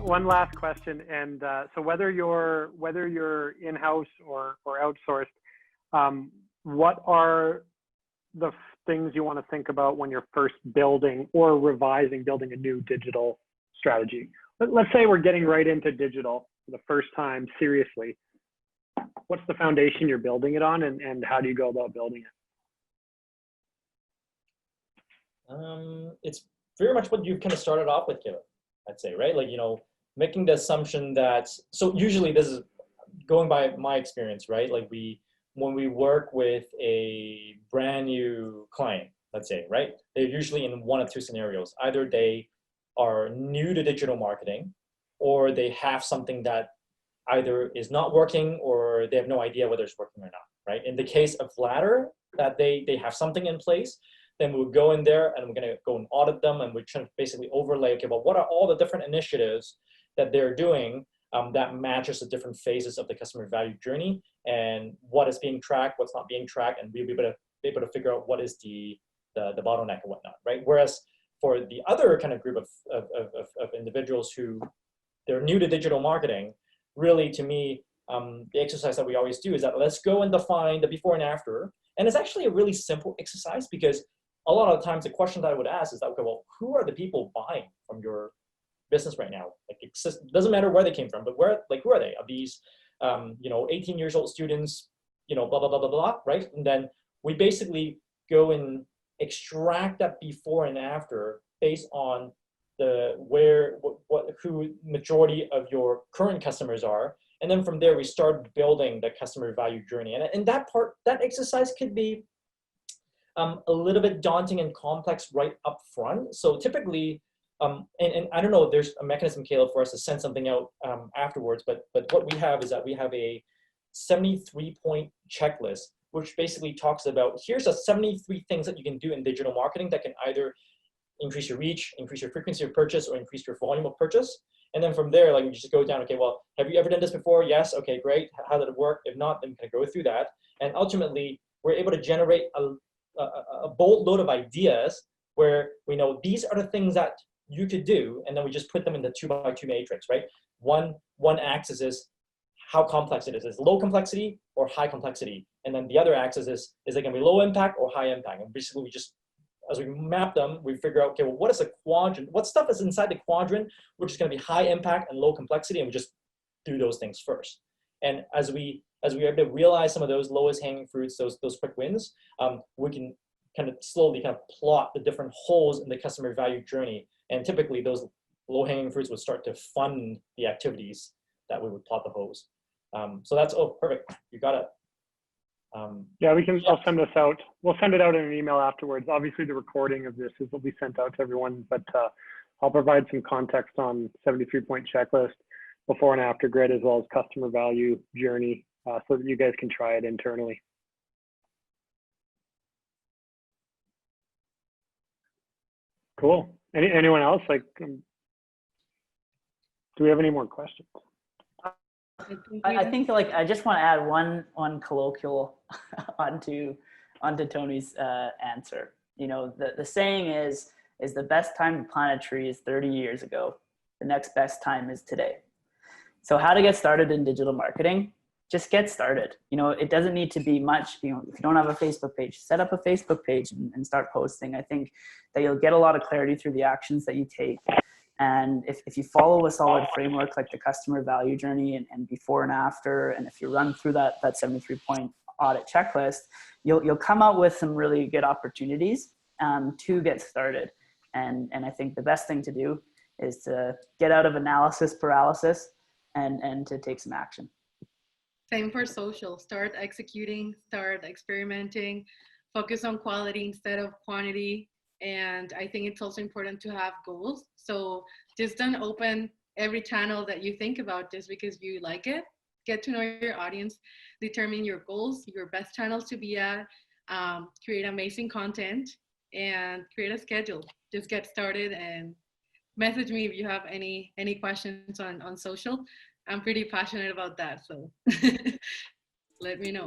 one last question, and so whether you're in-house or outsourced, what are the things you want to think about when you're first building or building a new digital strategy? Let's say we're getting right into digital for the first time seriously. What's the foundation you're building it on, and how do you go about building it? It's very much what you've kind of started off with, Caleb, I'd say, right? Like, making the assumption that, so usually this is going by my experience, right? Like when we work with a brand new client, let's say, right? They're usually in one of two scenarios. Either they are new to digital marketing, or they have something that either is not working or they have no idea whether it's working or not, right? In the case of latter, that they have something in place, then we'll go in there and we're going to go and audit them, and we're trying to basically overlay, okay, well, what are all the different initiatives that they're doing that matches the different phases of the customer value journey, and what is being tracked, what's not being tracked, and we'll be able to figure out what is the bottleneck and whatnot, right? Whereas for the other kind of group of individuals who they're new to digital marketing, really, to me, the exercise that we always do is that let's go and define the before and after. And it's actually a really simple exercise, because a lot of the times the question that I would ask is that, okay, well, who are the people buying from your business right now? Like, it doesn't matter where they came from, but who are they? Are these, 18 years old students, blah, blah, blah, blah, blah, right? And then we basically go and extract that before and after based on who majority of your current customers are. And then from there, we start building the customer value journey. And that exercise could be a little bit daunting and complex right up front. So typically, and I don't know if there's a mechanism, Caleb, for us to send something out afterwards, but what we have is that we have a 73-point checklist, which basically talks about, here's the 73 things that you can do in digital marketing that can either increase your reach, increase your frequency of purchase, or increase your volume of purchase. And then from there, like, we just go down, okay, well, have you ever done this before? Yes, okay, great. How did it work? If not, then we can go through that. And ultimately, we're able to generate a bold load of ideas where we know these are the things that you could do, and then we just put them in the 2x2 matrix, right? One axis is how complex it is. Is it low complexity or high complexity? And then the other axis is it going to be low impact or high impact? And basically, we just, as we map them, we figure out, okay, well, what is a quadrant? What stuff is inside the quadrant, which is going to be high impact and low complexity, and we just do those things first. And as we are able to realize some of those lowest hanging fruits, those quick wins, we can kind of slowly kind of plot the different holes in the customer value journey. And typically, those low hanging fruits would start to fund the activities that we would plot the hose. So that's, oh, perfect, you got it. Yeah, we can. Yeah. I'll send this out. We'll send it out in an email afterwards. Obviously, the recording of this will be sent out to everyone, but I'll provide some context on 73-point checklist, before and after grid, as well as customer value journey, so that you guys can try it internally. Cool. Anyone else? Like, do we have any more questions? I think like I just want to add one colloquial onto Tony's answer. The saying is the best time to plant a tree is 30 years ago. The next best time is today. So how to get started in digital marketing? Just get started. It doesn't need to be much. If you don't have a Facebook page, set up a Facebook page and start posting. I think that you'll get a lot of clarity through the actions that you take. And if you follow a solid framework like the customer value journey and before and after, and if you run through that 73-point audit checklist, you'll come out with some really good opportunities to get started. And I think the best thing to do is to get out of analysis paralysis and to take some action. Same for social. Start executing, start experimenting, focus on quality instead of quantity. And I think it's also important to have goals. So just don't open every channel that you think about just because you like it. Get to know your audience, determine your goals, your best channels to be at, create amazing content, and create a schedule. Just get started and message me if you have any questions on social. I'm pretty passionate about that, so let me know.